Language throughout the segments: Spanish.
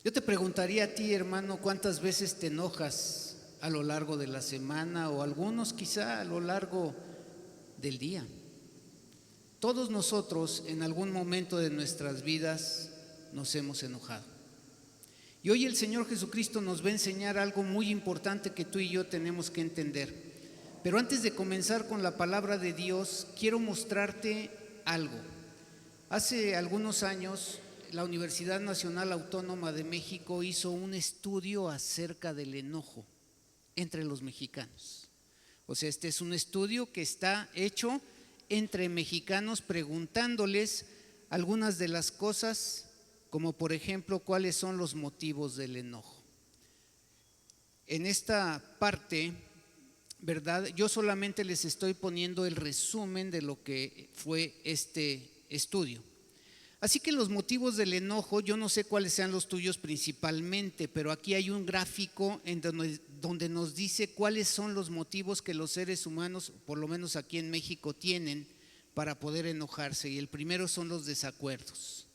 Yo te preguntaría a ti, hermano, ¿cuántas veces te enojas a lo largo de la semana o algunos quizá a lo largo del día? Todos nosotros en algún momento de nuestras vidas nos hemos enojado. Y hoy el Señor Jesucristo nos va a enseñar algo muy importante que tú y yo tenemos que entender. Pero antes de comenzar con la palabra de Dios, quiero mostrarte algo. Hace algunos años, la Universidad Nacional Autónoma de México hizo un estudio acerca del enojo entre los mexicanos. O sea, este es un estudio que está hecho entre mexicanos preguntándoles algunas de las cosas, como por ejemplo, cuáles son los motivos del enojo. En esta parte, ¿verdad? Yo solamente les estoy poniendo el resumen de lo que fue este estudio. Así que los motivos del enojo, yo no sé cuáles sean los tuyos principalmente, pero aquí hay un gráfico en donde nos dice cuáles son los motivos que los seres humanos, por lo menos aquí en México, tienen para poder enojarse. Y el primero son los desacuerdos.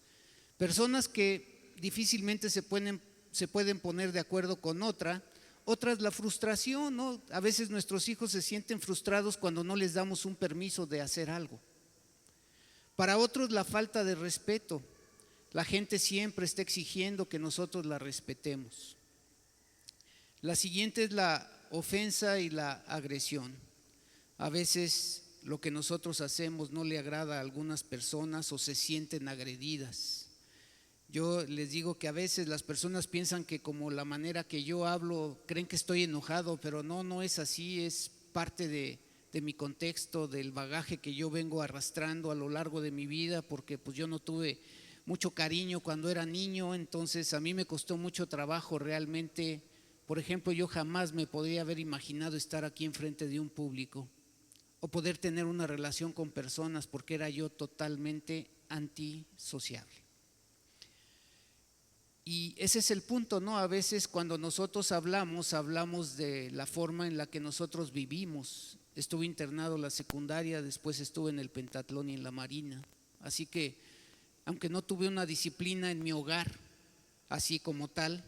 Personas que difícilmente se pueden poner de acuerdo con otras la frustración, ¿no? A veces nuestros hijos se sienten frustrados cuando no les damos un permiso de hacer algo. Para otros la falta de respeto. La gente siempre está exigiendo que nosotros la respetemos. La siguiente es la ofensa y la agresión. A veces lo que nosotros hacemos no le agrada a algunas personas o se sienten agredidas. Yo les digo que a veces las personas piensan que como la manera que yo hablo, creen que estoy enojado, pero no es así, es parte de mi contexto, del bagaje que yo vengo arrastrando a lo largo de mi vida, porque pues yo no tuve mucho cariño cuando era niño, entonces a mí me costó mucho trabajo realmente. Por ejemplo, yo jamás me podría haber imaginado estar aquí enfrente de un público o poder tener una relación con personas, porque era yo totalmente antisociable. Y ese es el punto, ¿no? A veces cuando nosotros hablamos de la forma en la que nosotros vivimos. Estuve internado la secundaria, después estuve en el pentatlón y en la marina. Así que, aunque no tuve una disciplina en mi hogar, así como tal,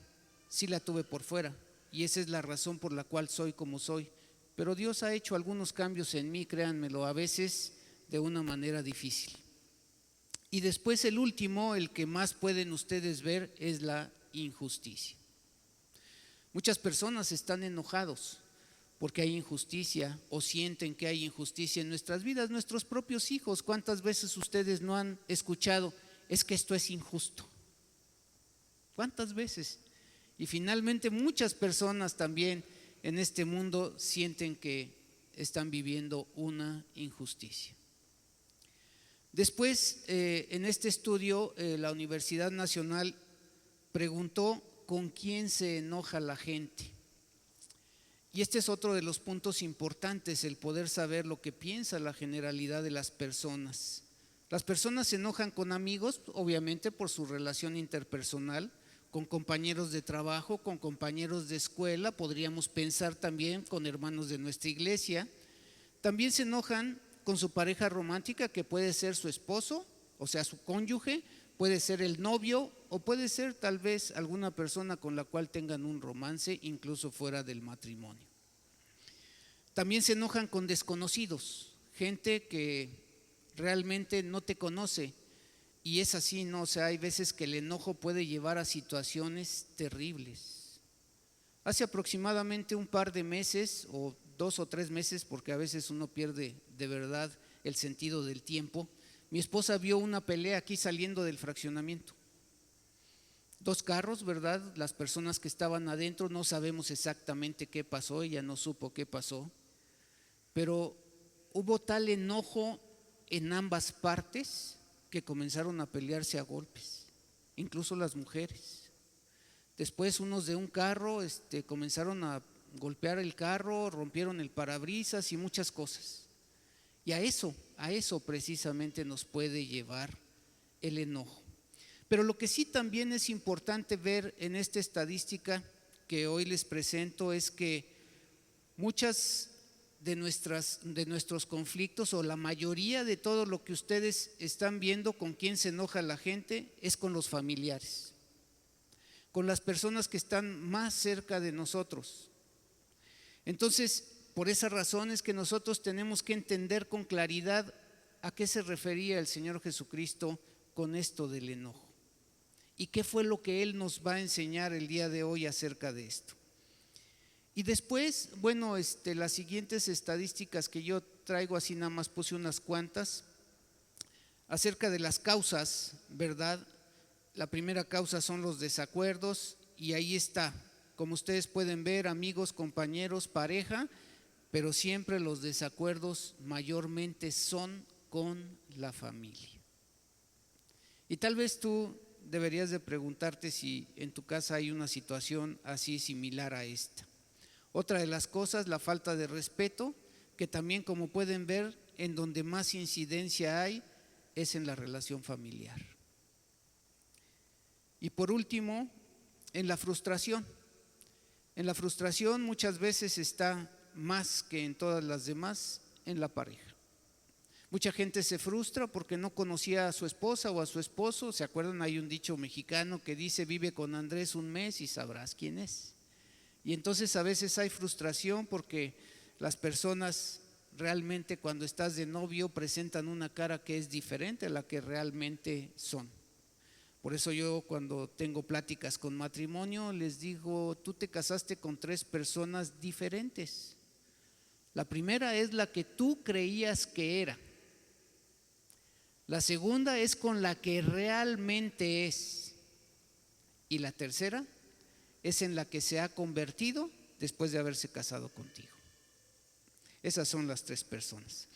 sí la tuve por fuera. Y esa es la razón por la cual soy como soy. Pero Dios ha hecho algunos cambios en mí, créanmelo, a veces de una manera difícil. Y después el último, el que más pueden ustedes ver, es la injusticia. Muchas personas están enojados porque hay injusticia o sienten que hay injusticia en nuestras vidas, nuestros propios hijos. ¿Cuántas veces ustedes no han escuchado, es que esto es injusto? ¿Cuántas veces? Y finalmente muchas personas también en este mundo sienten que están viviendo una injusticia. Después, en este estudio, la Universidad Nacional preguntó con quién se enoja la gente. Y este es otro de los puntos importantes, el poder saber lo que piensa la generalidad de las personas. Las personas se enojan con amigos, obviamente por su relación interpersonal, con compañeros de trabajo, con compañeros de escuela, podríamos pensar también con hermanos de nuestra iglesia. También se enojan con su pareja romántica, que puede ser su esposo, o sea, su cónyuge, puede ser el novio o puede ser tal vez alguna persona con la cual tengan un romance, incluso fuera del matrimonio. También se enojan con desconocidos, gente que realmente no te conoce, y es así, ¿no? O sea, hay veces que el enojo puede llevar a situaciones terribles. Hace aproximadamente un par de meses o 2 o 3 meses, porque a veces uno pierde de verdad el sentido del tiempo, mi esposa vio una pelea aquí saliendo del fraccionamiento. 2 carros, ¿verdad? Las personas que estaban adentro, no sabemos exactamente qué pasó, ella no supo qué pasó, pero hubo tal enojo en ambas partes que comenzaron a pelearse a golpes, incluso las mujeres. Después unos de un carro comenzaron a golpear el carro, rompieron el parabrisas y muchas cosas. Y a eso precisamente nos puede llevar el enojo. Pero lo que sí también es importante ver en esta estadística que hoy les presento es que muchas de nuestros conflictos, o la mayoría de todo lo que ustedes están viendo con quién se enoja la gente, es con los familiares. con las personas que están más cerca de nosotros. Entonces, por esa razón es que nosotros tenemos que entender con claridad a qué se refería el Señor Jesucristo con esto del enojo y qué fue lo que Él nos va a enseñar el día de hoy acerca de esto. Y después, bueno, las siguientes estadísticas que yo traigo, así nada más puse unas cuantas, acerca de las causas, ¿verdad? La primera causa son los desacuerdos y ahí está, como ustedes pueden ver, amigos, compañeros, pareja, pero siempre los desacuerdos mayormente son con la familia. Y tal vez tú deberías de preguntarte si en tu casa hay una situación así similar a esta. Otra de las cosas, la falta de respeto, que también, como pueden ver, en donde más incidencia hay es en la relación familiar. Y por último, en la frustración. En la frustración muchas veces está más que en todas las demás en la pareja. Mucha gente se frustra porque no conocía a su esposa o a su esposo. ¿Se acuerdan? Hay un dicho mexicano que dice: vive con Andrés un mes y sabrás quién es. Y entonces a veces hay frustración porque las personas realmente, cuando estás de novio, presentan una cara que es diferente a la que realmente son. Por eso yo, cuando tengo pláticas con matrimonio, les digo: tú te casaste con 3 personas diferentes. La primera es la que tú creías que era. La segunda es con la que realmente es. Y la tercera es en la que se ha convertido después de haberse casado contigo. Esas son las 3 personas.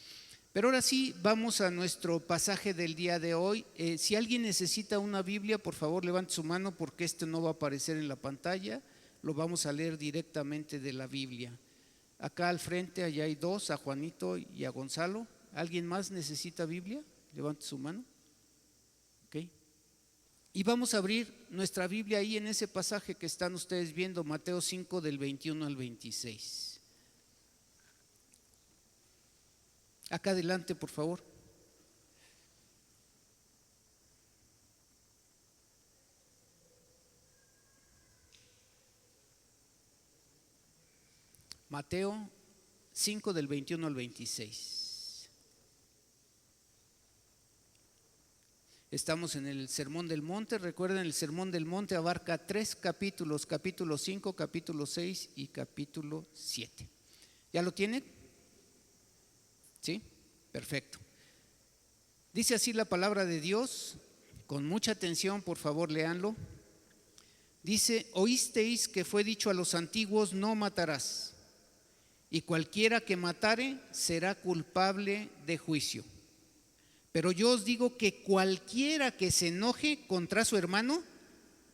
Pero ahora sí, vamos a nuestro pasaje del día de hoy. Si alguien necesita una Biblia, por favor levante su mano, porque esto no va a aparecer en la pantalla. Lo vamos a leer directamente de la Biblia. Acá al frente, allá hay 2, a Juanito y a Gonzalo. ¿Alguien más necesita Biblia? Levante su mano. Ok. Y vamos a abrir nuestra Biblia ahí en ese pasaje que están ustedes viendo, Mateo 5 del 21 al 26. Acá adelante, por favor. Mateo 5 del 21 al 26. Estamos en el Sermón del Monte. Recuerden, el Sermón del Monte abarca 3 capítulos, capítulo 5, capítulo 6 y capítulo 7. ¿Ya lo tienen? ¿Sí? Perfecto. Dice así la palabra de Dios, con mucha atención, por favor, léanlo. Dice: oísteis que fue dicho a los antiguos: no matarás, y cualquiera que matare será culpable de juicio. Pero yo os digo que cualquiera que se enoje contra su hermano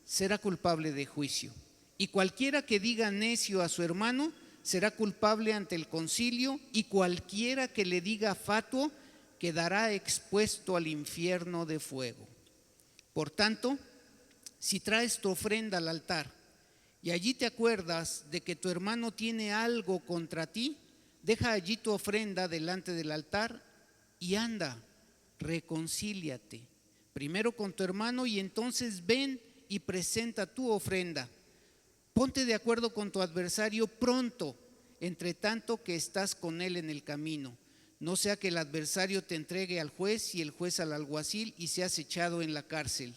será culpable de juicio. Y cualquiera que diga necio a su hermano será culpable ante el concilio, y cualquiera que le diga fatuo quedará expuesto al infierno de fuego. Por tanto, si traes tu ofrenda al altar y allí te acuerdas de que tu hermano tiene algo contra ti, deja allí tu ofrenda delante del altar y anda, reconcíliate primero con tu hermano y entonces ven y presenta tu ofrenda. Ponte de acuerdo con tu adversario pronto, entre tanto que estás con él en el camino. No sea que el adversario te entregue al juez y el juez al alguacil y seas echado en la cárcel.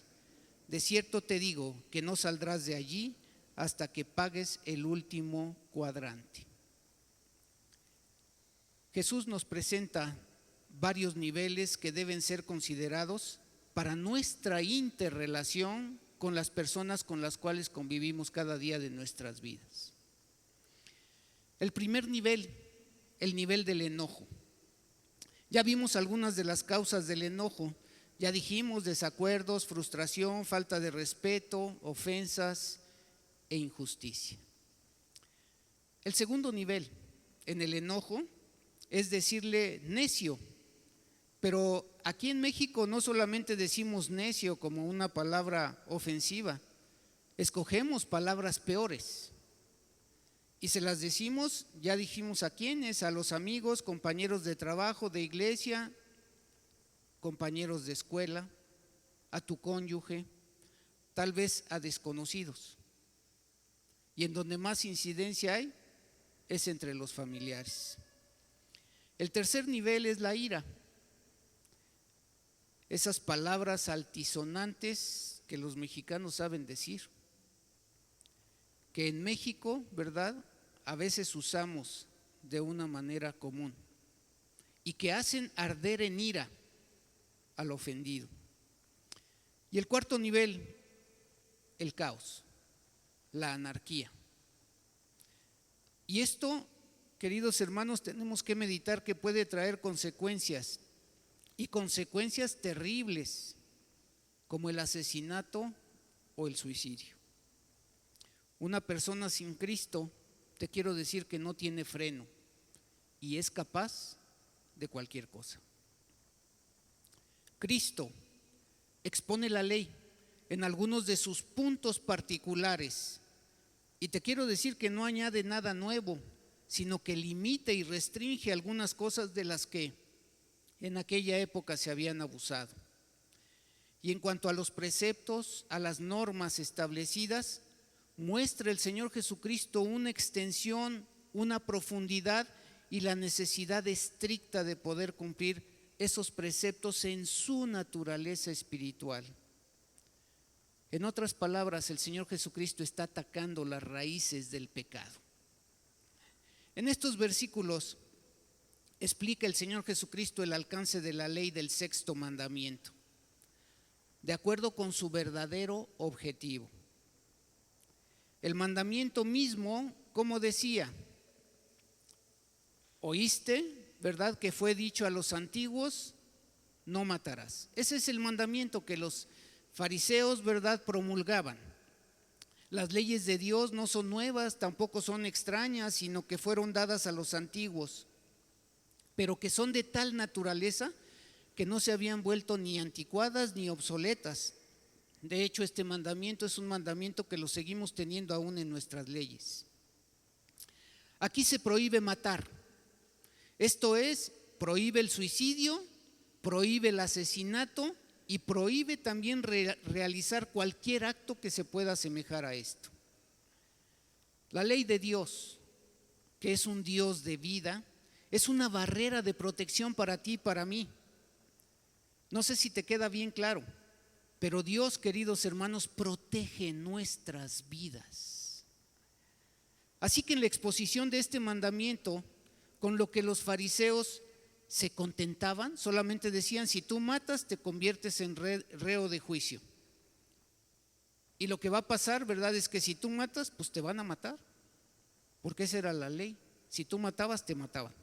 De cierto te digo que no saldrás de allí hasta que pagues el último cuadrante. Jesús nos presenta varios niveles que deben ser considerados para nuestra interrelación con las personas con las cuales convivimos cada día de nuestras vidas. El primer nivel, el nivel del enojo. Ya vimos algunas de las causas del enojo. Ya dijimos: desacuerdos, frustración, falta de respeto, ofensas e injusticia. El segundo nivel en el enojo es decirle necio. Pero aquí en México no solamente decimos necio como una palabra ofensiva, escogemos palabras peores y se las decimos, ya dijimos a quiénes: a los amigos, compañeros de trabajo, de iglesia, compañeros de escuela, a tu cónyuge, tal vez a desconocidos. y en donde más incidencia hay es entre los familiares. El tercer nivel es la ira. Esas palabras altisonantes que los mexicanos saben decir, que en México, ¿verdad?, a veces usamos de una manera común y que hacen arder en ira al ofendido. Y el cuarto nivel, el caos, la anarquía. Y esto, queridos hermanos, tenemos que meditar que puede traer consecuencias, y consecuencias terribles, como el asesinato o el suicidio. Una persona sin Cristo, te quiero decir que no tiene freno y es capaz de cualquier cosa. Cristo expone la ley en algunos de sus puntos particulares y te quiero decir que no añade nada nuevo, sino que limita y restringe algunas cosas de las que en aquella época se habían abusado. Y en cuanto a los preceptos, a las normas establecidas, muestra el Señor Jesucristo una extensión, una profundidad y la necesidad estricta de poder cumplir esos preceptos en su naturaleza espiritual. En otras palabras, el Señor Jesucristo está atacando las raíces del pecado. En estos versículos explica el Señor Jesucristo el alcance de la ley del sexto mandamiento, de acuerdo con su verdadero objetivo. El mandamiento mismo, como decía, oíste, ¿verdad?, que fue dicho a los antiguos, no matarás. Ese es el mandamiento que los fariseos, ¿verdad?, promulgaban. Las leyes de Dios no son nuevas, tampoco son extrañas, sino que fueron dadas a los antiguos, pero que son de tal naturaleza que no se habían vuelto ni anticuadas ni obsoletas. De hecho, este mandamiento es un mandamiento que lo seguimos teniendo aún en nuestras leyes. Aquí se prohíbe matar, esto es, prohíbe el suicidio, prohíbe el asesinato y prohíbe también realizar cualquier acto que se pueda asemejar a esto. La ley de Dios, que es un Dios de vida, es una barrera de protección para ti y para mí. No sé si te queda bien claro, pero Dios, queridos hermanos, protege nuestras vidas. Así que en la exposición de este mandamiento, con lo que los fariseos se contentaban, solamente decían: si tú matas, te conviertes en reo de juicio. Y lo que va a pasar, ¿verdad?, es que si tú matas, pues te van a matar, porque esa era la ley. Si tú matabas, te mataban.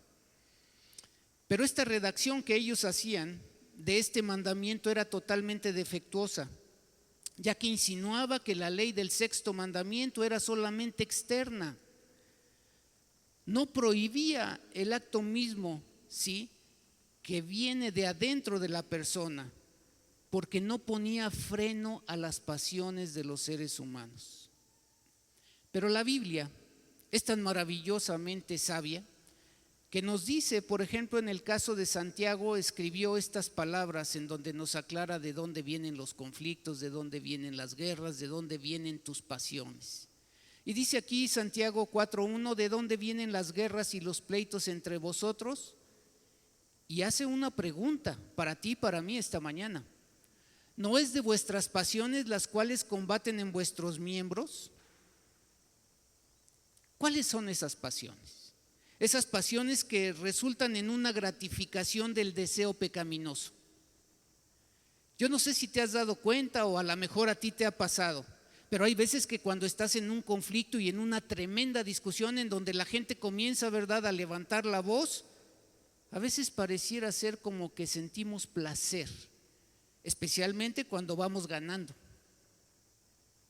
Pero esta redacción que ellos hacían de este mandamiento era totalmente defectuosa, ya que insinuaba que la ley del sexto mandamiento era solamente externa. No prohibía el acto mismo, ¿sí?, que viene de adentro de la persona, porque no ponía freno a las pasiones de los seres humanos. Pero la Biblia es tan maravillosamente sabia que nos dice, por ejemplo, en el caso de Santiago, escribió estas palabras en donde nos aclara de dónde vienen los conflictos, de dónde vienen las guerras, de dónde vienen tus pasiones. Y dice aquí Santiago 4:1, ¿de dónde vienen las guerras y los pleitos entre vosotros? Y hace una pregunta para ti y para mí esta mañana. ¿No es de vuestras pasiones las cuales combaten en vuestros miembros? ¿Cuáles son esas pasiones? Esas pasiones que resultan en una gratificación del deseo pecaminoso. Yo no sé si te has dado cuenta o a lo mejor a ti te ha pasado, pero hay veces que cuando estás en un conflicto y en una tremenda discusión en donde la gente comienza, ¿verdad?, a levantar la voz, a veces pareciera ser como que sentimos placer, especialmente cuando vamos ganando.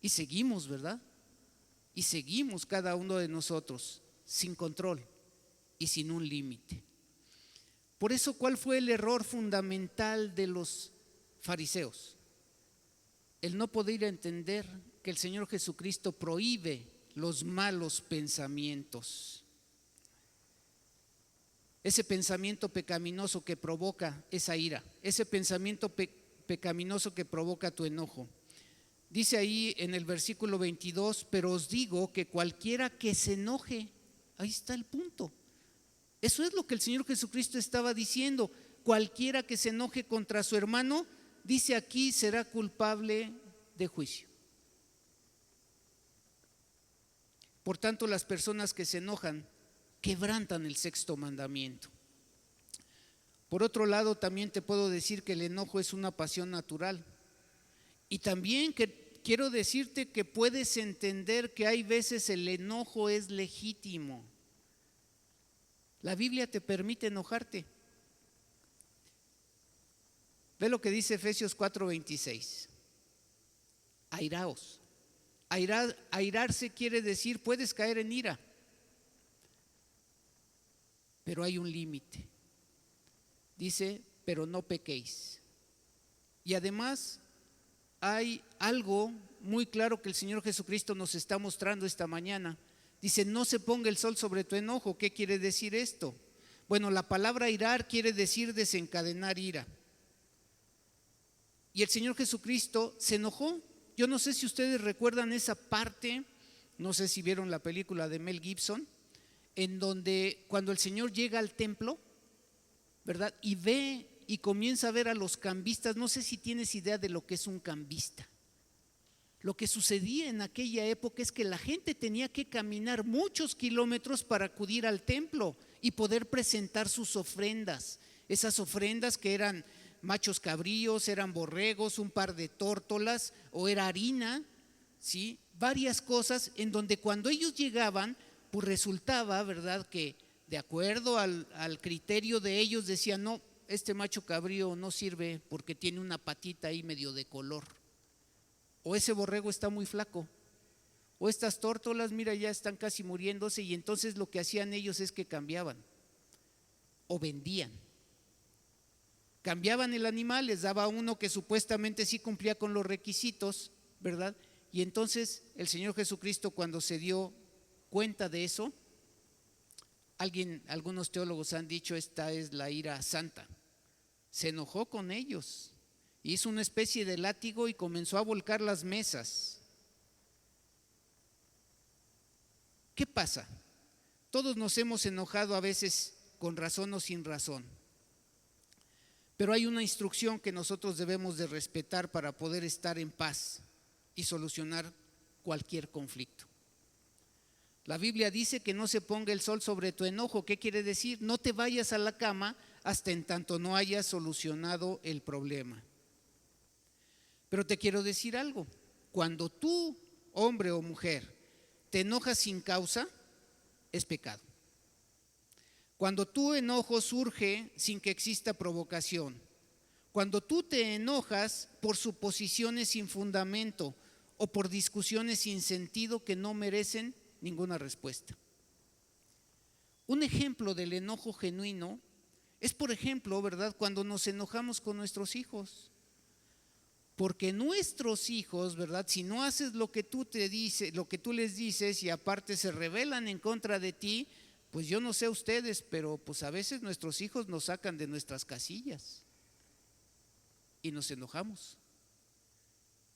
Y seguimos, ¿verdad? Y seguimos cada uno de nosotros sin control y sin un límite. Por eso, ¿cuál fue el error fundamental de los fariseos? El no poder entender que el Señor Jesucristo prohíbe los malos pensamientos. Ese pensamiento pecaminoso que provoca esa ira, ese pensamiento pecaminoso que provoca tu enojo. Dice ahí en el versículo 22, pero os digo que cualquiera que se enoje, ahí está el punto. Eso es lo que el Señor Jesucristo estaba diciendo. Cualquiera que se enoje contra su hermano, dice aquí, será culpable de juicio. Por tanto, las personas que se enojan quebrantan el sexto mandamiento. Por otro lado, también te puedo decir que el enojo es una pasión natural. Y también quiero decirte que puedes entender que hay veces el enojo es legítimo. La Biblia te permite enojarte. Ve lo que dice Efesios 4:26. Airaos. Airarse quiere decir, puedes caer en ira, pero hay un límite. Dice, pero no pequéis. Y además hay algo muy claro que el Señor Jesucristo nos está mostrando esta mañana. Dice, no se ponga el sol sobre tu enojo. ¿Qué quiere decir esto? Bueno, la palabra irar quiere decir desencadenar ira. Y el Señor Jesucristo se enojó. Yo no sé si ustedes recuerdan esa parte, no sé si vieron la película de Mel Gibson, en donde cuando el Señor llega al templo, ¿verdad? Y ve y comienza a ver a los cambistas. No sé si tienes idea de lo que es un cambista. Lo que sucedía en aquella época es que la gente tenía que caminar muchos kilómetros para acudir al templo y poder presentar sus ofrendas. Esas ofrendas que eran machos cabríos, eran borregos, un par de tórtolas o era harina, ¿sí? Varias cosas en donde cuando ellos llegaban, pues resultaba, ¿verdad?, que de acuerdo al criterio de ellos decían, no, este macho cabrío no sirve porque tiene una patita ahí medio de color, o ese borrego está muy flaco, o estas tórtolas, mira, ya están casi muriéndose. Y entonces lo que hacían ellos es que cambiaban o vendían. Cambiaban el animal, les daba uno que supuestamente sí cumplía con los requisitos, ¿verdad? Y entonces el Señor Jesucristo, cuando se dio cuenta de eso, algunos teólogos han dicho, esta es la ira santa. Se enojó con ellos, hizo una especie de látigo y comenzó a volcar las mesas. ¿Qué pasa? Todos nos hemos enojado a veces con razón o sin razón. Pero hay una instrucción que nosotros debemos de respetar para poder estar en paz y solucionar cualquier conflicto. La Biblia dice que no se ponga el sol sobre tu enojo. ¿Qué quiere decir? No te vayas a la cama hasta en tanto no hayas solucionado el problema. Pero te quiero decir algo. Cuando tú, hombre o mujer, te enojas sin causa, es pecado. Cuando tu enojo surge sin que exista provocación, cuando tú te enojas por suposiciones sin fundamento o por discusiones sin sentido que no merecen ninguna respuesta. Un ejemplo del enojo genuino es, por ejemplo, ¿verdad?, cuando nos enojamos con nuestros hijos. Porque nuestros hijos, ¿verdad?, si no haces lo que tú les dices y aparte se rebelan en contra de ti, pues yo no sé ustedes, pero pues a veces nuestros hijos nos sacan de nuestras casillas y nos enojamos.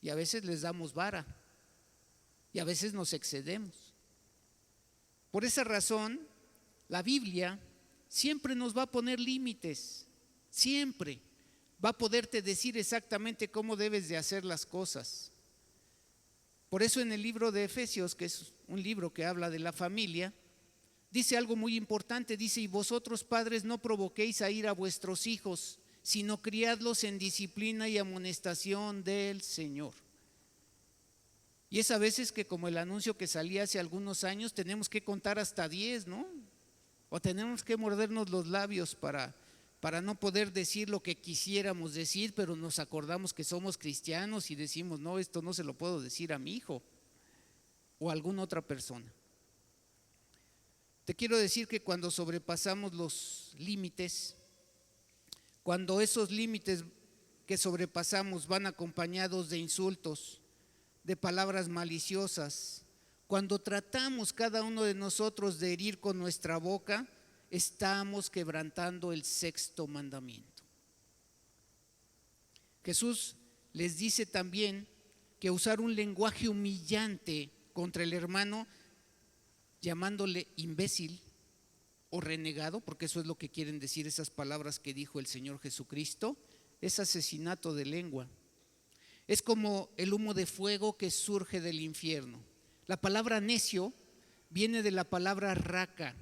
Y a veces les damos vara y a veces nos excedemos. Por esa razón, la Biblia siempre nos va a poner límites, siempre va a poderte decir exactamente cómo debes de hacer las cosas. Por eso en el libro de Efesios, que es un libro que habla de la familia, dice algo muy importante, dice, y vosotros padres no provoquéis a ira a vuestros hijos, sino criadlos en disciplina y amonestación del Señor. Y es a veces que, como el anuncio que salía hace algunos años, tenemos que contar hasta 10, ¿no? O tenemos que mordernos los labios para no poder decir lo que quisiéramos decir, pero nos acordamos que somos cristianos y decimos, no, esto no se lo puedo decir a mi hijo o a alguna otra persona. Te quiero decir que cuando sobrepasamos los límites, cuando esos límites que sobrepasamos van acompañados de insultos, de palabras maliciosas, cuando tratamos cada uno de nosotros de herir con nuestra boca, estamos quebrantando el sexto mandamiento. Jesús les dice también que usar un lenguaje humillante contra el hermano, llamándole imbécil o renegado, porque eso es lo que quieren decir esas palabras que dijo el Señor Jesucristo, es asesinato de lengua. Es como el humo de fuego que surge del infierno. La palabra necio viene de la palabra raca,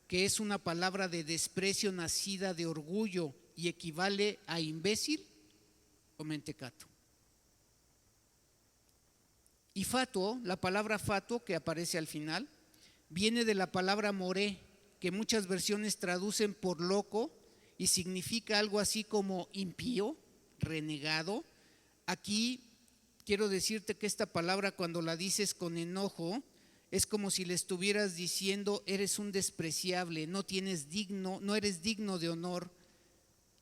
que es una palabra de desprecio nacida de orgullo y equivale a imbécil o mentecato. Y fatuo, la palabra fatuo que aparece al final, viene de la palabra moré, que muchas versiones traducen por loco y significa algo así como impío, renegado. Aquí quiero decirte que esta palabra, cuando la dices con enojo, es como si le estuvieras diciendo: eres un despreciable, no eres digno de honor,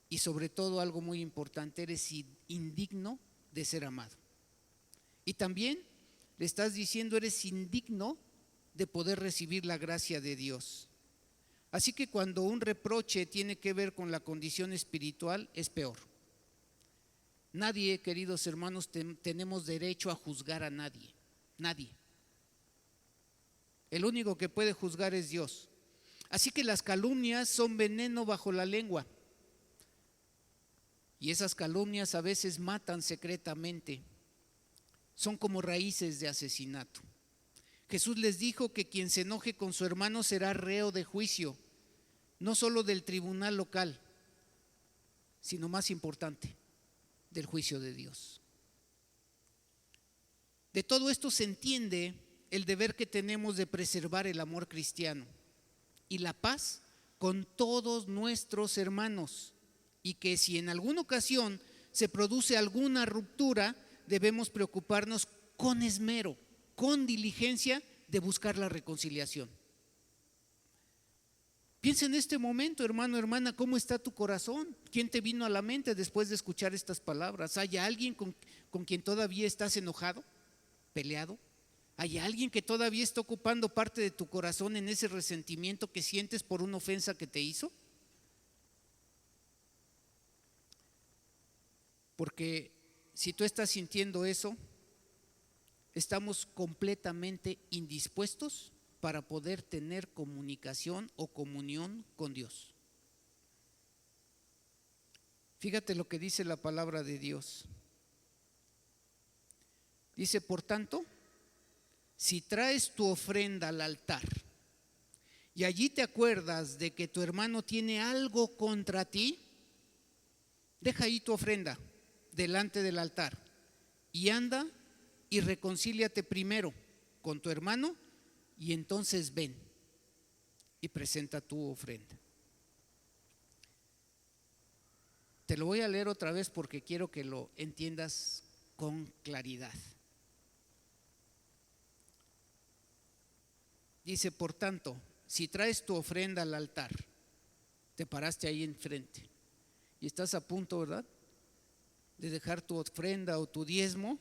y sobre todo algo muy importante, eres indigno de ser amado. Y también le estás diciendo: eres indigno de poder recibir la gracia de Dios. Así que cuando un reproche tiene que ver con la condición espiritual, es peor. Nadie, queridos hermanos, tenemos derecho a juzgar a nadie. Nadie. El único que puede juzgar es Dios. Así que las calumnias son veneno bajo la lengua. Y esas calumnias a veces matan secretamente. Son como raíces de asesinato. Jesús les dijo que quien se enoje con su hermano será reo de juicio, no solo del tribunal local, sino más importante, del juicio de Dios. De todo esto se entiende el deber que tenemos de preservar el amor cristiano y la paz con todos nuestros hermanos, y que si en alguna ocasión se produce alguna ruptura, debemos preocuparnos con esmero, con diligencia, de buscar la reconciliación. Piensa en este momento, hermano, hermana, ¿cómo está tu corazón? ¿Quién te vino a la mente después de escuchar estas palabras? ¿Hay alguien con quien todavía estás enojado, peleado? ¿Hay alguien que todavía está ocupando parte de tu corazón en ese resentimiento que sientes por una ofensa que te hizo? Porque si tú estás sintiendo eso, estamos completamente indispuestos para poder tener comunicación o comunión con Dios. Fíjate lo que dice la palabra de Dios. Dice: por tanto, si traes tu ofrenda al altar y allí te acuerdas de que tu hermano tiene algo contra ti, deja ahí tu ofrenda delante del altar y anda y reconcíliate primero con tu hermano, y entonces ven y presenta tu ofrenda. Te lo voy a leer otra vez porque quiero que lo entiendas con claridad. Dice: por tanto, si traes tu ofrenda al altar, te paraste ahí enfrente y estás a punto, ¿verdad?, de dejar tu ofrenda o tu diezmo,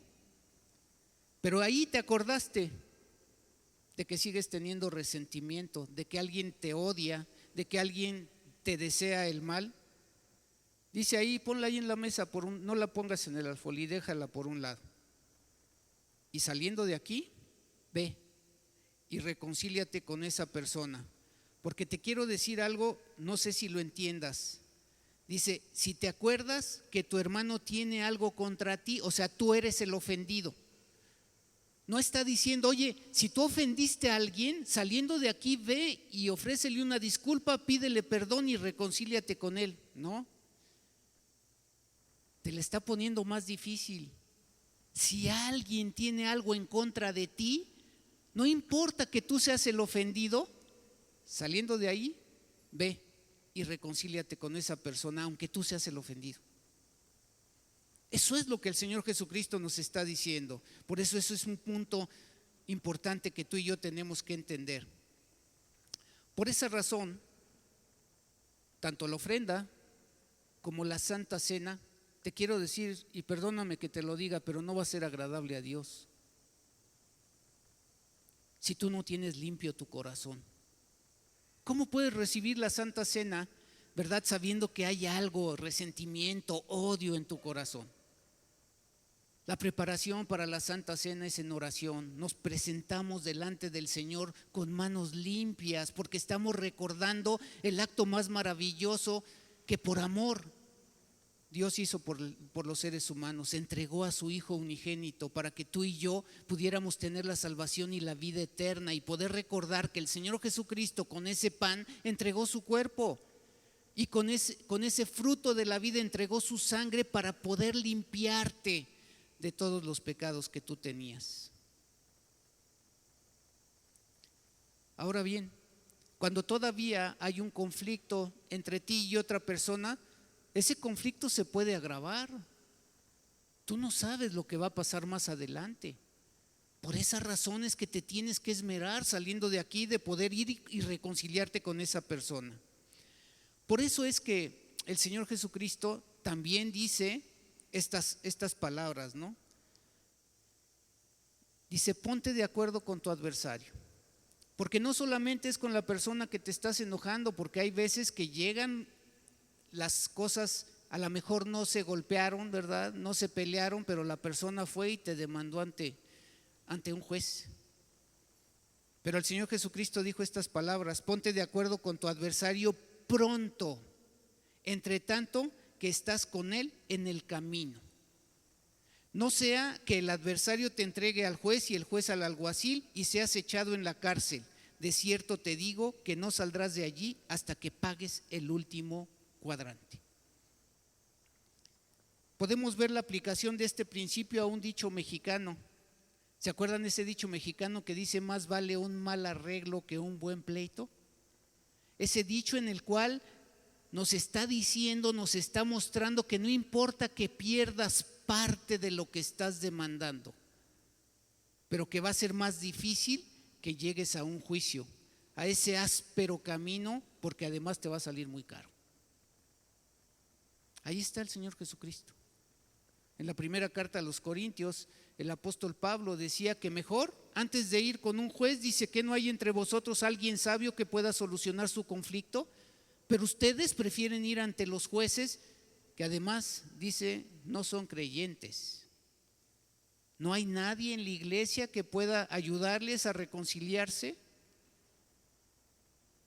pero ahí te acordaste de que sigues teniendo resentimiento, de que alguien te odia, de que alguien te desea el mal. Dice ahí: ponla ahí en la mesa, no la pongas en el alfolí, déjala por un lado. Y saliendo de aquí, ve y reconcíliate con esa persona. Porque te quiero decir algo, no sé si lo entiendas. Dice: si te acuerdas que tu hermano tiene algo contra ti, o sea, tú eres el ofendido. No está diciendo: oye, si tú ofendiste a alguien, saliendo de aquí ve y ofrécele una disculpa, pídele perdón y reconcíliate con él. No, te le está poniendo más difícil. Si alguien tiene algo en contra de ti, no importa que tú seas el ofendido, saliendo de ahí, ve y reconcíliate con esa persona, aunque tú seas el ofendido. Eso es lo que el Señor Jesucristo nos está diciendo. Por eso es un punto importante que tú y yo tenemos que entender. Por esa razón, tanto la ofrenda como la Santa Cena, te quiero decir, y perdóname que te lo diga, pero no va a ser agradable a Dios si tú no tienes limpio tu corazón. ¿Cómo puedes recibir la Santa Cena, verdad, sabiendo que hay algo, resentimiento, odio en tu corazón? La preparación para la Santa Cena es en oración. Nos presentamos delante del Señor con manos limpias porque estamos recordando el acto más maravilloso que por amor Dios hizo por los seres humanos. Entregó a su Hijo unigénito para que tú y yo pudiéramos tener la salvación y la vida eterna y poder recordar que el Señor Jesucristo con ese pan entregó su cuerpo y con ese fruto de la vida entregó su sangre para poder limpiarte de todos los pecados que tú tenías. Ahora bien, cuando todavía hay un conflicto entre ti y otra persona, ese conflicto se puede agravar. Tú no sabes lo que va a pasar más adelante. Por esas razones que te tienes que esmerar saliendo de aquí, de poder ir y reconciliarte con esa persona. Por eso es que el Señor Jesucristo también dice estas palabras, ¿no? Dice, ponte de acuerdo con tu adversario. Porque no solamente es con la persona que te estás enojando, porque hay veces que llegan las cosas, a lo mejor no se golpearon, ¿verdad? No se pelearon, pero la persona fue y te demandó ante un juez. Pero el Señor Jesucristo dijo estas palabras: ponte de acuerdo con tu adversario pronto, entre tanto que estás con él en el camino. No sea que el adversario te entregue al juez y el juez al alguacil y seas echado en la cárcel. De cierto te digo que no saldrás de allí hasta que pagues el último cuadrante. Podemos ver la aplicación de este principio a un dicho mexicano. ¿Se acuerdan ese dicho mexicano que dice más vale un mal arreglo que un buen pleito? Ese dicho en el cual nos está diciendo, nos está mostrando que no importa que pierdas parte de lo que estás demandando, pero que va a ser más difícil que llegues a un juicio, a ese áspero camino, porque además te va a salir muy caro. Ahí está el Señor Jesucristo. En la primera carta a los Corintios, el apóstol Pablo decía que mejor, antes de ir con un juez, dice que no hay entre vosotros alguien sabio que pueda solucionar su conflicto, pero ustedes prefieren ir ante los jueces, que además, dice, no son creyentes. ¿No hay nadie en la iglesia que pueda ayudarles a reconciliarse?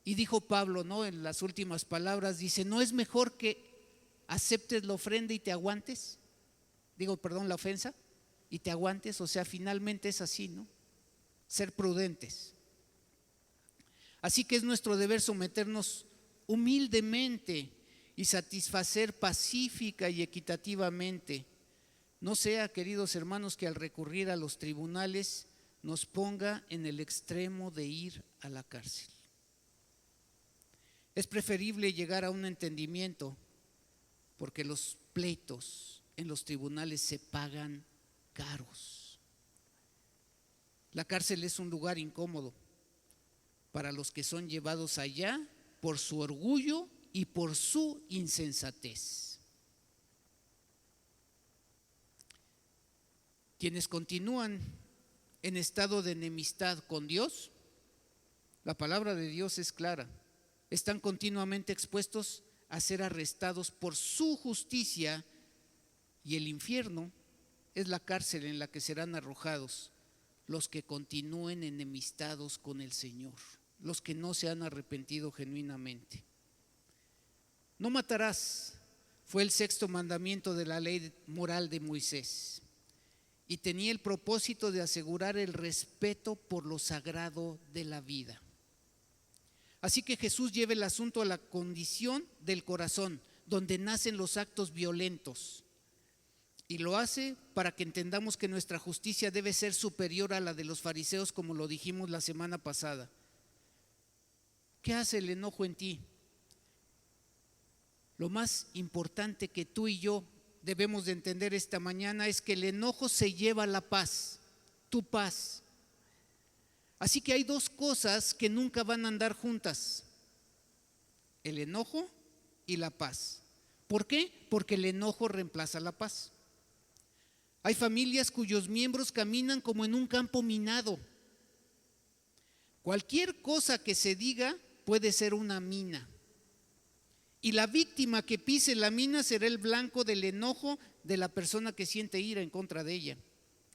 Y dijo Pablo, ¿no? En las últimas palabras, dice, ¿no es mejor que aceptes la ofrenda y te aguantes? La ofensa y te aguantes. O sea, finalmente es así, ¿no? Ser prudentes. Así que es nuestro deber someternos humildemente y satisfacer pacífica y equitativamente. No sea, queridos hermanos, que al recurrir a los tribunales nos ponga en el extremo de ir a la cárcel. Es preferible llegar a un entendimiento, porque los pleitos en los tribunales se pagan caros. La cárcel es un lugar incómodo para los que son llevados allá por su orgullo y por su insensatez. Quienes continúan en estado de enemistad con Dios, la palabra de Dios es clara, están continuamente expuestos a ser arrestados por su justicia, y el infierno es la cárcel en la que serán arrojados los que continúen enemistados con el Señor, los que no se han arrepentido genuinamente. No matarás fue el sexto mandamiento de la ley moral de Moisés y tenía el propósito de asegurar el respeto por lo sagrado de la vida. Así que Jesús lleva el asunto a la condición del corazón, donde nacen los actos violentos. Y lo hace para que entendamos que nuestra justicia debe ser superior a la de los fariseos, como lo dijimos la semana pasada. ¿Qué hace el enojo en ti? Lo más importante que tú y yo debemos de entender esta mañana es que el enojo se lleva la paz, tu paz. Así que hay dos cosas que nunca van a andar juntas: el enojo y la paz. ¿Por qué? Porque el enojo reemplaza la paz. Hay familias cuyos miembros caminan como en un campo minado. Cualquier cosa que se diga puede ser una mina. Y la víctima que pise la mina será el blanco del enojo de la persona que siente ira en contra de ella.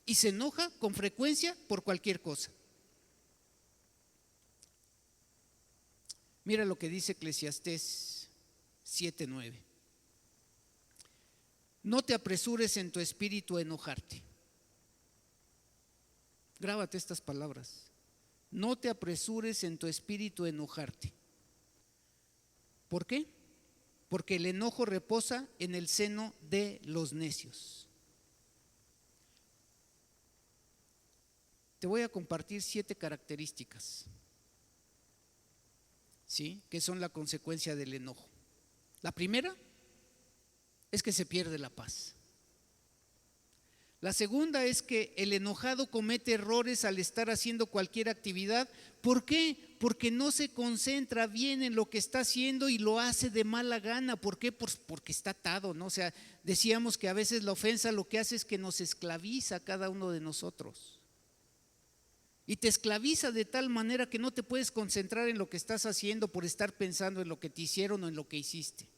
Y se enoja con frecuencia por cualquier cosa. Mira lo que dice Eclesiastés 7:9. No te apresures en tu espíritu a enojarte. Grábate estas palabras. No te apresures en tu espíritu a enojarte. ¿Por qué? Porque el enojo reposa en el seno de los necios. Te voy a compartir 7 características, ¿sí?, que son la consecuencia del enojo. La primera es que se pierde la paz. La segunda es que el enojado comete errores al estar haciendo cualquier actividad. ¿Por qué? Porque no se concentra bien en lo que está haciendo y lo hace de mala gana. ¿Por qué? Pues porque está atado, ¿no? O sea, decíamos que a veces la ofensa lo que hace es que nos esclaviza a cada uno de nosotros. Y te esclaviza de tal manera que no te puedes concentrar en lo que estás haciendo por estar pensando en lo que te hicieron o en lo que hiciste.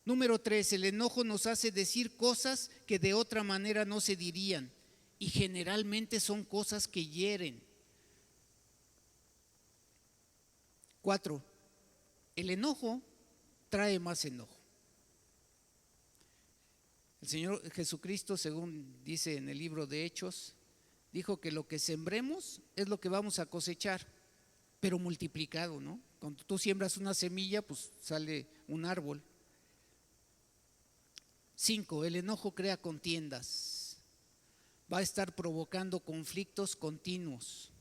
Número 3, el enojo nos hace decir cosas que de otra manera no se dirían y generalmente son cosas que hieren. 4, el enojo trae más enojo. El Señor Jesucristo, según dice en el libro de Hechos, dijo que lo que sembremos es lo que vamos a cosechar, pero multiplicado, ¿no? Cuando tú siembras una semilla, pues sale un árbol. 5, el enojo crea contiendas, va a estar provocando conflictos continuos.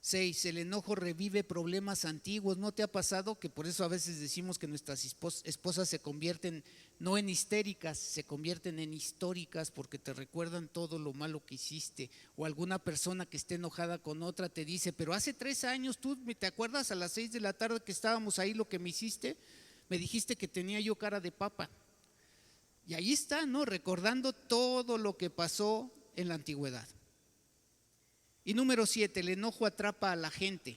6, el enojo revive problemas antiguos. ¿No te ha pasado que por eso a veces decimos que nuestras esposas se convierten no en histéricas, se convierten en históricas porque te recuerdan todo lo malo que hiciste? O alguna persona que esté enojada con otra te dice, pero hace 3 años tú, ¿te acuerdas a las 6 de la tarde que estábamos ahí lo que me hiciste? Me dijiste que tenía yo cara de papa. Y ahí está, ¿no? Recordando todo lo que pasó en la antigüedad. Y número 7, el enojo atrapa a la gente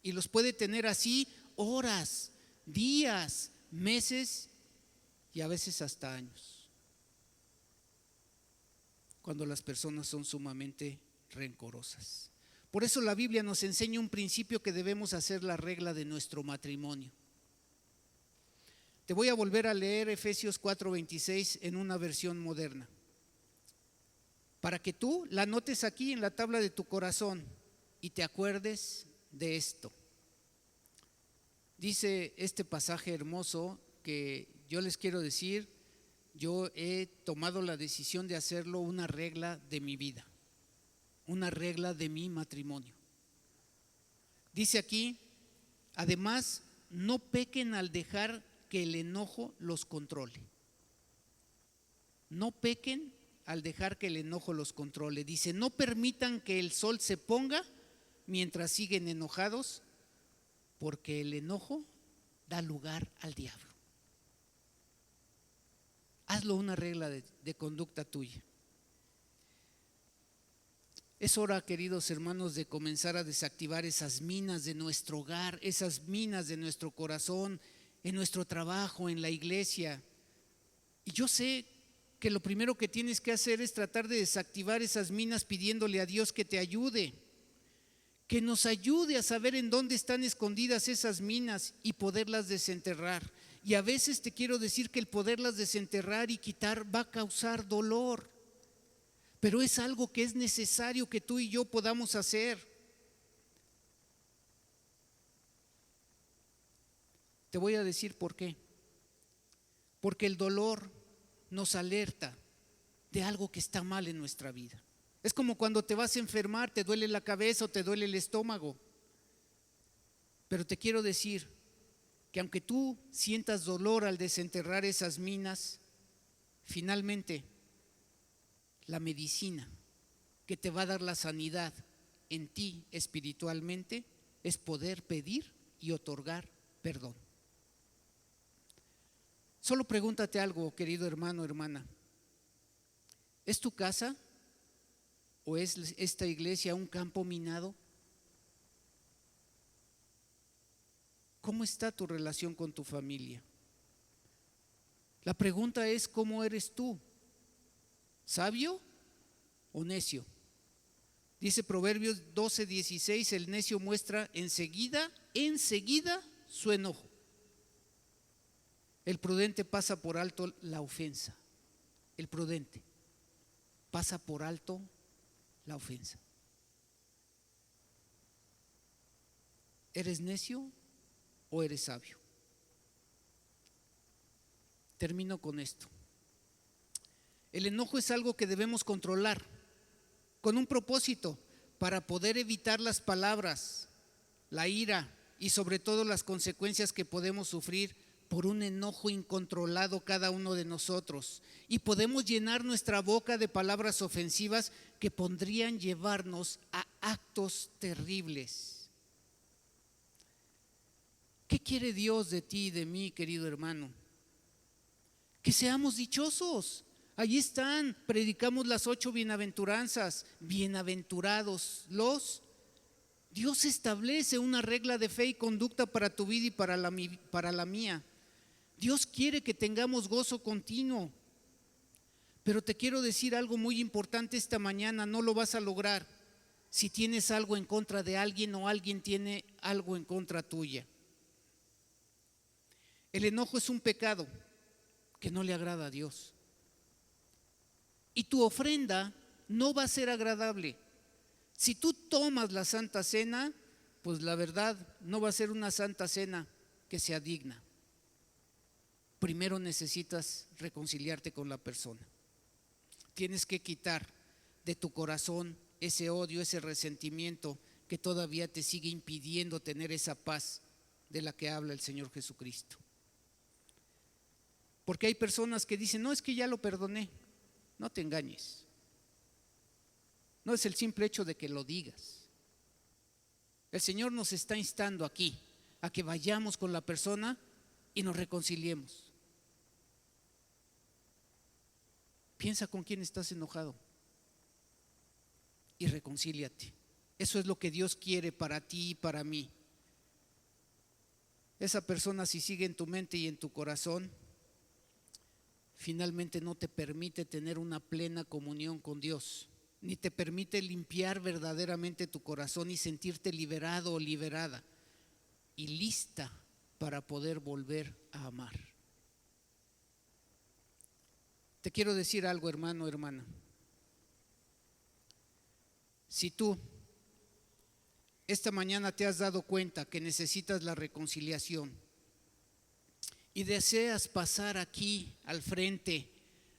y los puede tener así horas, días, meses y a veces hasta años, cuando las personas son sumamente rencorosas. Por eso la Biblia nos enseña un principio que debemos hacer la regla de nuestro matrimonio. Te voy a volver a leer Efesios 4:26 en una versión moderna, para que tú la anotes aquí en la tabla de tu corazón y te acuerdes de esto. Dice este pasaje hermoso que yo les quiero decir, yo he tomado la decisión de hacerlo una regla de mi vida, una regla de mi matrimonio. Dice aquí, además, no pequen al dejar que el enojo los controle. No pequen al dejar que el enojo los controle. Dice, no permitan que el sol se ponga mientras siguen enojados, porque el enojo da lugar al diablo. Hazlo una regla de conducta tuya. Es hora, queridos hermanos, de comenzar a desactivar esas minas de nuestro hogar, esas minas de nuestro corazón, en nuestro trabajo, en la iglesia. Y yo sé que lo primero que tienes que hacer es tratar de desactivar esas minas pidiéndole a Dios que te ayude, que nos ayude a saber en dónde están escondidas esas minas y poderlas desenterrar. Y a veces te quiero decir que el poderlas desenterrar y quitar va a causar dolor, pero es algo que es necesario que tú y yo podamos hacer. Te voy a decir por qué. Porque el dolor nos alerta de algo que está mal en nuestra vida. Es como cuando te vas a enfermar, te duele la cabeza o te duele el estómago. Pero te quiero decir que aunque tú sientas dolor al desenterrar esas minas, finalmente la medicina que te va a dar la sanidad en ti espiritualmente es poder pedir y otorgar perdón. Solo pregúntate algo, querido hermano, hermana. ¿Es tu casa o es esta iglesia un campo minado? ¿Cómo está tu relación con tu familia? La pregunta es, ¿cómo eres tú? ¿Sabio o necio? Dice Proverbios 12:16, el necio muestra enseguida su enojo. El prudente pasa por alto la ofensa. El prudente pasa por alto la ofensa. ¿Eres necio o eres sabio? Termino con esto. El enojo es algo que debemos controlar con un propósito, para poder evitar las palabras, la ira y sobre todo las consecuencias que podemos sufrir por un enojo incontrolado cada uno de nosotros. Y podemos llenar nuestra boca de palabras ofensivas que podrían llevarnos a actos terribles. ¿Qué quiere Dios de ti y de mí, querido hermano? Que seamos dichosos. Allí están, predicamos las 8 bienaventuranzas. Bienaventurados los. Dios establece una regla de fe y conducta para tu vida y para la mía. Dios quiere que tengamos gozo continuo. Pero te quiero decir algo muy importante esta mañana, no lo vas a lograr si tienes algo en contra de alguien o alguien tiene algo en contra tuya. El enojo es un pecado que no le agrada a Dios. Y tu ofrenda no va a ser agradable. Si tú tomas la Santa Cena, pues la verdad no va a ser una Santa Cena que sea digna. Primero necesitas reconciliarte con la persona. Tienes que quitar de tu corazón ese odio, ese resentimiento que todavía te sigue impidiendo tener esa paz de la que habla el Señor Jesucristo. Porque hay personas que dicen, no, es que ya lo perdoné. No te engañes. No es el simple hecho de que lo digas. El Señor nos está instando aquí a que vayamos con la persona y nos reconciliemos. Piensa con quién estás enojado y reconcíliate. Eso es lo que Dios quiere para ti y para mí. Esa persona, si sigue en tu mente y en tu corazón, finalmente no te permite tener una plena comunión con Dios, ni te permite limpiar verdaderamente tu corazón y sentirte liberado o liberada y lista para poder volver a amar. Te quiero decir algo, hermano, hermana. Si tú esta mañana te has dado cuenta que necesitas la reconciliación y deseas pasar aquí al frente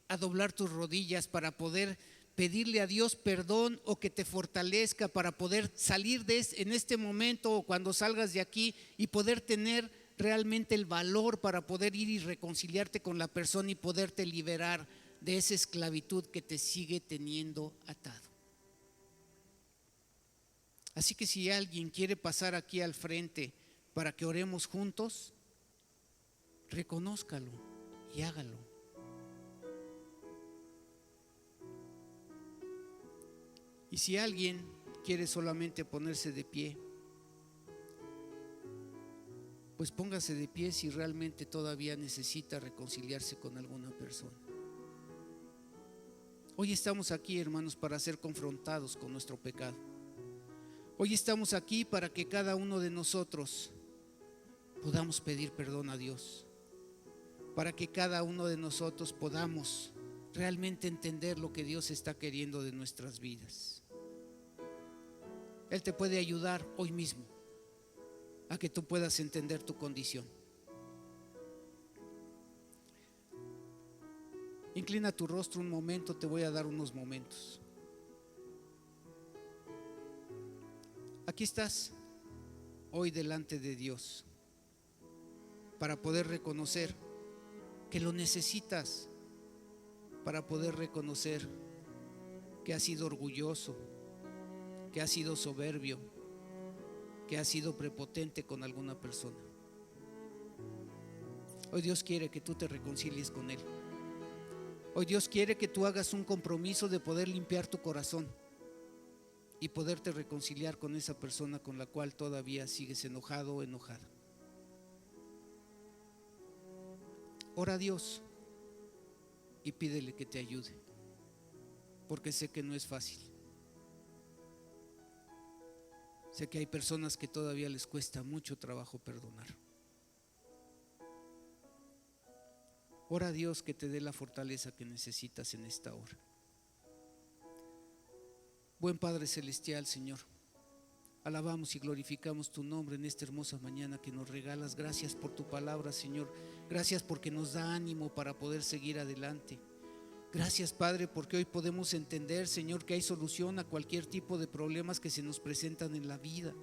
a doblar tus rodillas para poder pedirle a Dios perdón o que te fortalezca para poder salir en este momento o cuando salgas de aquí y poder tener realmente el valor para poder ir y reconciliarte con la persona y poderte liberar de esa esclavitud que te sigue teniendo atado. Así que si alguien quiere pasar aquí al frente para que oremos juntos, reconózcalo y hágalo. Y si alguien quiere solamente ponerse de pie, pues póngase de pie si realmente todavía necesita reconciliarse con alguna persona. Hoy estamos aquí, hermanos, para ser confrontados con nuestro pecado. Hoy estamos aquí para que cada uno de nosotros podamos pedir perdón a Dios, para que cada uno de nosotros podamos realmente entender lo que Dios está queriendo de nuestras vidas. Él te puede ayudar hoy mismo a que tú puedas entender tu condición. Inclina tu rostro un momento, te voy a dar unos momentos. Aquí estás hoy delante de Dios para poder reconocer que lo necesitas, para poder reconocer que has sido orgulloso, que has sido soberbio, que has sido prepotente con alguna persona. Hoy Dios quiere que tú te reconcilies con Él. Hoy Dios quiere que tú hagas un compromiso de poder limpiar tu corazón y poderte reconciliar con esa persona con la cual todavía sigues enojado o enojada. Ora a Dios y pídele que te ayude, porque sé que no es fácil. Sé que hay personas que todavía les cuesta mucho trabajo perdonar. Ora a Dios que te dé la fortaleza que necesitas en esta hora. Buen Padre Celestial, Señor, alabamos y glorificamos tu nombre en esta hermosa mañana que nos regalas. Gracias por tu palabra, Señor. Gracias porque nos da ánimo para poder seguir adelante. Gracias, Padre, porque hoy podemos entender, Señor, que hay solución a cualquier tipo de problemas que se nos presentan en la vida.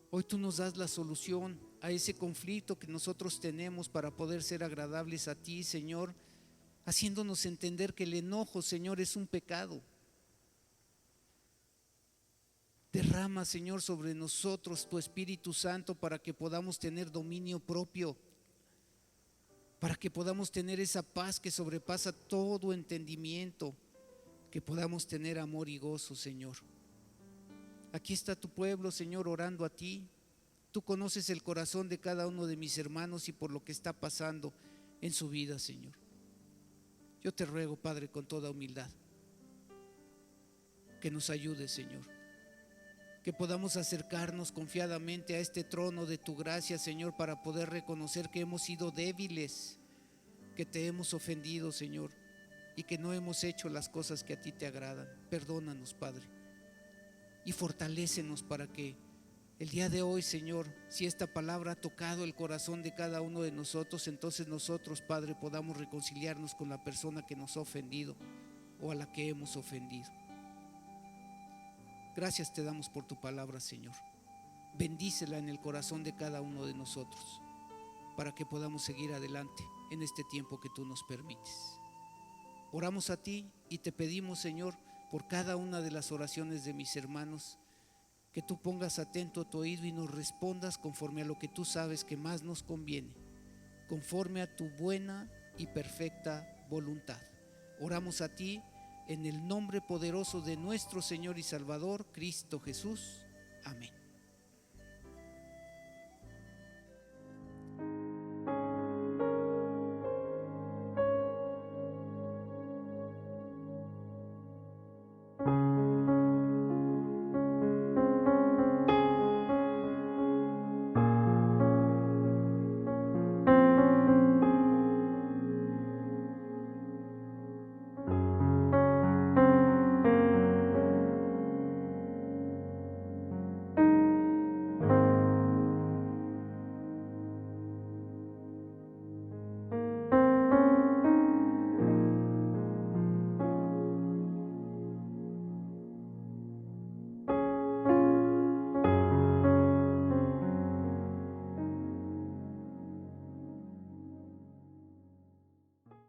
Hoy tú nos das la solución a ese conflicto que nosotros tenemos para poder ser agradables a ti, Señor, haciéndonos entender que el enojo, Señor, es un pecado. Derrama, Señor, sobre nosotros tu Espíritu Santo para que podamos tener dominio propio, para que podamos tener esa paz que sobrepasa todo entendimiento, que podamos tener amor y gozo, Señor. Aquí está tu pueblo, Señor, orando a ti. Tú conoces el corazón de cada uno de mis hermanos y por lo que está pasando en su vida, Señor. Yo te ruego, Padre, con toda humildad, que nos ayudes, Señor, que podamos acercarnos confiadamente a este trono de tu gracia, Señor, para poder reconocer que hemos sido débiles, que te hemos ofendido, Señor, y que no hemos hecho las cosas que a ti te agradan. Perdónanos, Padre, y fortalécenos para que el día de hoy, Señor, si esta palabra ha tocado el corazón de cada uno de nosotros, entonces nosotros, Padre, podamos reconciliarnos con la persona que nos ha ofendido o a la que hemos ofendido. Gracias te damos por tu palabra, Señor. Bendícela en el corazón de cada uno de nosotros para que podamos seguir adelante en este tiempo que tú nos permites. Oramos a ti y te pedimos, Señor, por cada una de las oraciones de mis hermanos, que tú pongas atento tu oído y nos respondas conforme a lo que tú sabes que más nos conviene, conforme a tu buena y perfecta voluntad. Oramos a ti en el nombre poderoso de nuestro Señor y Salvador, Cristo Jesús. Amén.